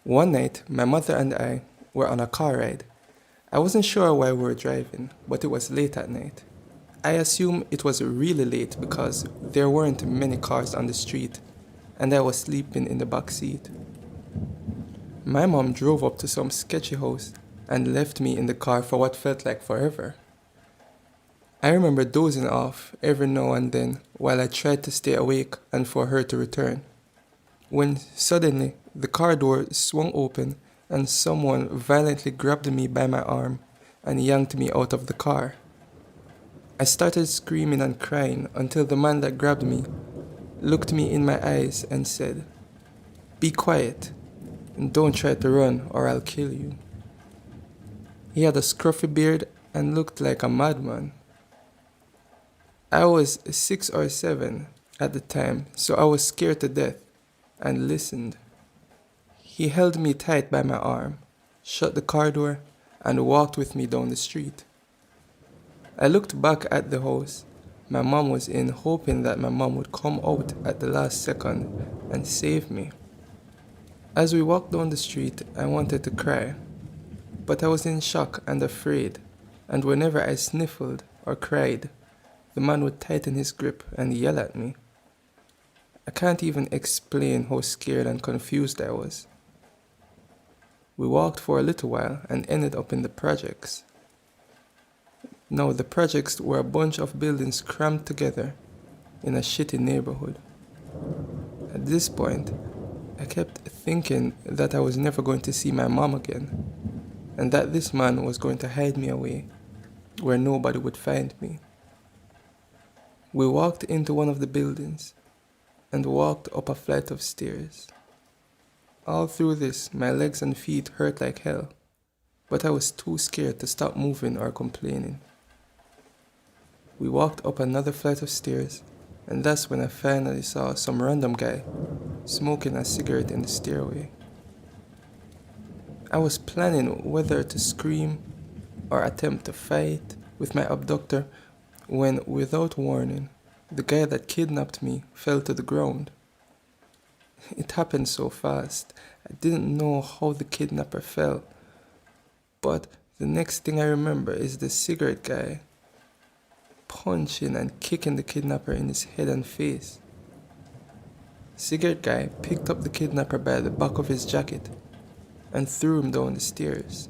One night, my mother and I were on a car ride. I wasn't sure why we were driving, but it was late at night. I assume it was really late because there weren't many cars on the street, and I was sleeping in the back seat. My mom drove up to some sketchy house and left me in the car for what felt like forever. I remember dozing off every now and then while I tried to stay awake and for her to return. When suddenly the car door swung open and someone violently grabbed me by my arm and yanked me out of the car. I started screaming and crying until the man that grabbed me looked me in my eyes and said, "Be quiet and don't try to run or I'll kill you." He had a scruffy beard and looked like a madman. I was 6 or 7 at the time, so I was scared to death and listened. He held me tight by my arm, shut the car door, and walked with me down the street. I looked back at the house my mom was in, hoping that my mom would come out at the last second and save me. As we walked down the street, I wanted to cry, but I was in shock and afraid, and whenever I sniffled or cried, the man would tighten his grip and yell at me. I can't even explain how scared and confused I was. We walked for a little while and ended up in the projects. Now, the projects were a bunch of buildings crammed together in a shitty neighborhood. At this point, I kept thinking that I was never going to see my mom again, and that this man was going to hide me away where nobody would find me. We walked into one of the buildings and walked up a flight of stairs. All through this, my legs and feet hurt like hell, but I was too scared to stop moving or complaining. We walked up another flight of stairs, and that's when I finally saw some random guy smoking a cigarette in the stairway. I was planning whether to scream or attempt to fight with my abductor when, without warning, the guy that kidnapped me fell to the ground. It happened so fast, I didn't know how the kidnapper fell, but the next thing I remember is the cigarette guy punching and kicking the kidnapper in his head and face. Cigarette guy picked up the kidnapper by the back of his jacket and threw him down the stairs.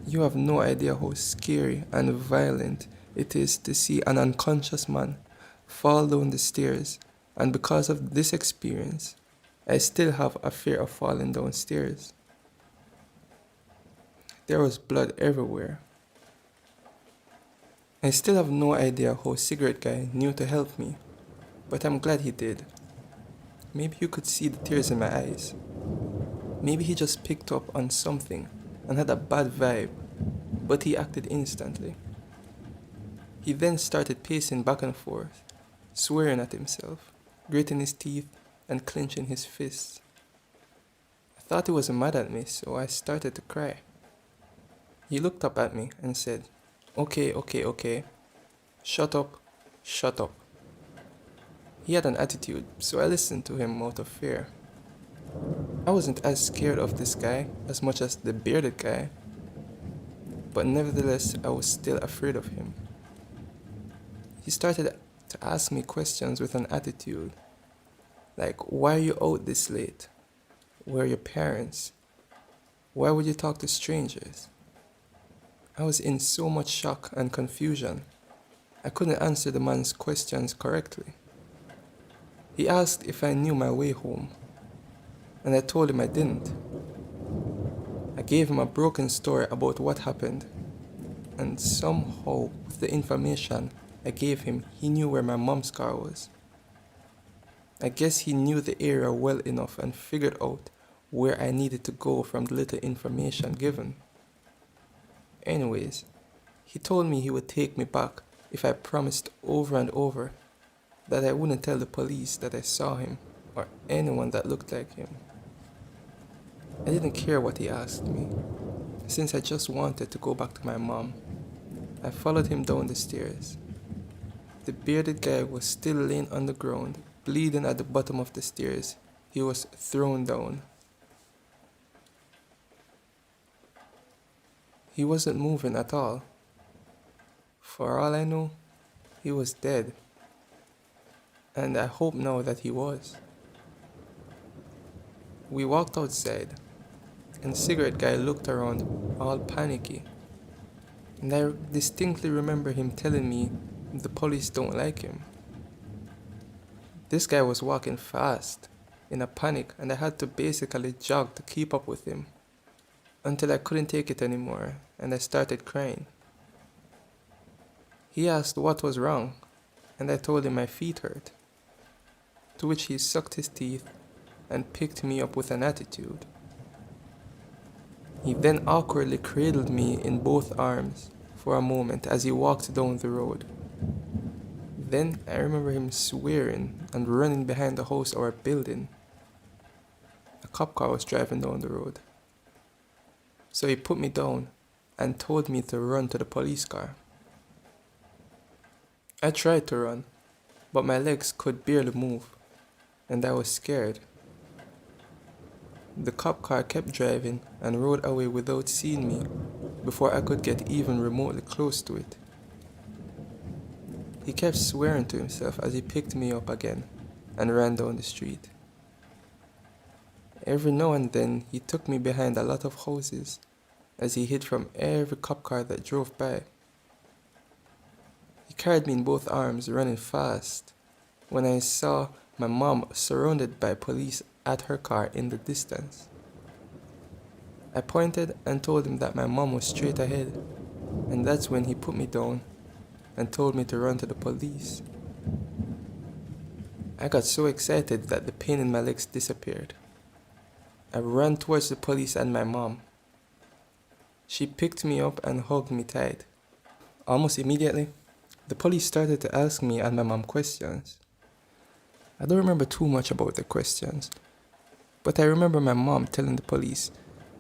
You have no idea how scary and violent it is to see an unconscious man fall down the stairs, and because of this experience, I still have a fear of falling downstairs. There was blood everywhere. I still have no idea how Cigarette Guy knew to help me, but I'm glad he did. Maybe you could see the tears in my eyes. Maybe he just picked up on something and had a bad vibe, but he acted instantly. He then started pacing back and forth, swearing at himself, gritting his teeth and clenching his fists. I thought he was mad at me, so I started to cry. He looked up at me and said, Okay. Shut up, shut up." He had an attitude, so I listened to him out of fear. I wasn't as scared of this guy as much as the bearded guy, but nevertheless I was still afraid of him. He started to ask me questions with an attitude, like, "Why are you out this late? Where are your parents? Why would you talk to strangers?" I was in so much shock and confusion, I couldn't answer the man's questions correctly. He asked if I knew my way home, and I told him I didn't. I gave him a broken story about what happened, and somehow, with the information I gave him, he knew where my mom's car was. I guess he knew the area well enough and figured out where I needed to go from the little information given. Anyways, he told me he would take me back if I promised over and over that I wouldn't tell the police that I saw him or anyone that looked like him. I didn't care what he asked me, since I just wanted to go back to my mom. I followed him down the stairs. The bearded guy was still laying on the ground, bleeding at the bottom of the stairs. He was thrown down. He wasn't moving at all. For all I know, he was dead. And I hope now that he was. We walked outside, and Cigarette Guy looked around, all panicky. And I distinctly remember him telling me the police don't like him. This guy was walking fast, in a panic, and I had to basically jog to keep up with him. Until I couldn't take it anymore, and I started crying. He asked what was wrong, and I told him my feet hurt. To which he sucked his teeth and picked me up with an attitude. He then awkwardly cradled me in both arms for a moment as he walked down the road. Then I remember him swearing and running behind the house or building. A cop car was driving down the road. So he put me down and told me to run to the police car. I tried to run, but my legs could barely move, and I was scared. The cop car kept driving and rode away without seeing me before I could get even remotely close to it. He kept swearing to himself as he picked me up again and ran down the street. Every now and then he took me behind a lot of houses as he hid from every cop car that drove by. He carried me in both arms, running fast, when I saw my mom surrounded by police at her car in the distance. I pointed and told him that my mom was straight ahead, and that's when he put me down and told me to run to the police. I got so excited that the pain in my legs disappeared. I ran towards the police and my mom. She picked me up and hugged me tight. Almost immediately, the police started to ask me and my mom questions. I don't remember too much about the questions, but I remember my mom telling the police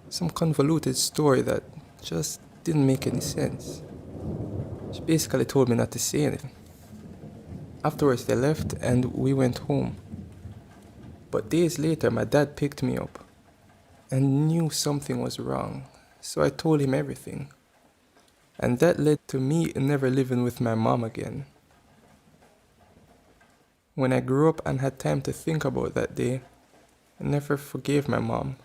some convoluted story that just didn't make any sense. She basically told me not to say anything. Afterwards they left and we went home. But days later my dad picked me up and knew something was wrong, so I told him everything. And that led to me never living with my mom again. When I grew up and had time to think about that day, I never forgave my mom.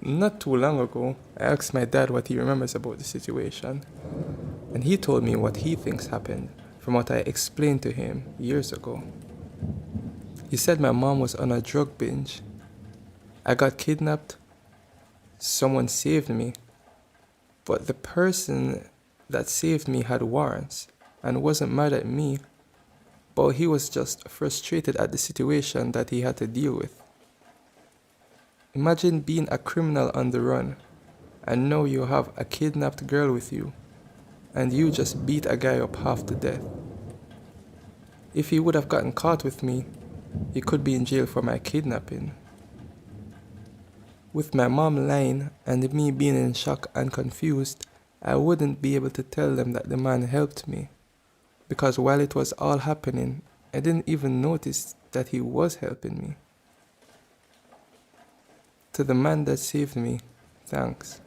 Not too long ago, I asked my dad what he remembers about the situation, and he told me what he thinks happened from what I explained to him years ago. He said my mom was on a drug binge. I got kidnapped. Someone saved me. But the person that saved me had warrants and wasn't mad at me, but he was just frustrated at the situation that he had to deal with. Imagine being a criminal on the run, and now you have a kidnapped girl with you, and you just beat a guy up half to death. If he would have gotten caught with me, he could be in jail for my kidnapping. With my mom lying and me being in shock and confused, I wouldn't be able to tell them that the man helped me, because while it was all happening, I didn't even notice that he was helping me. To the man that saved me, thanks.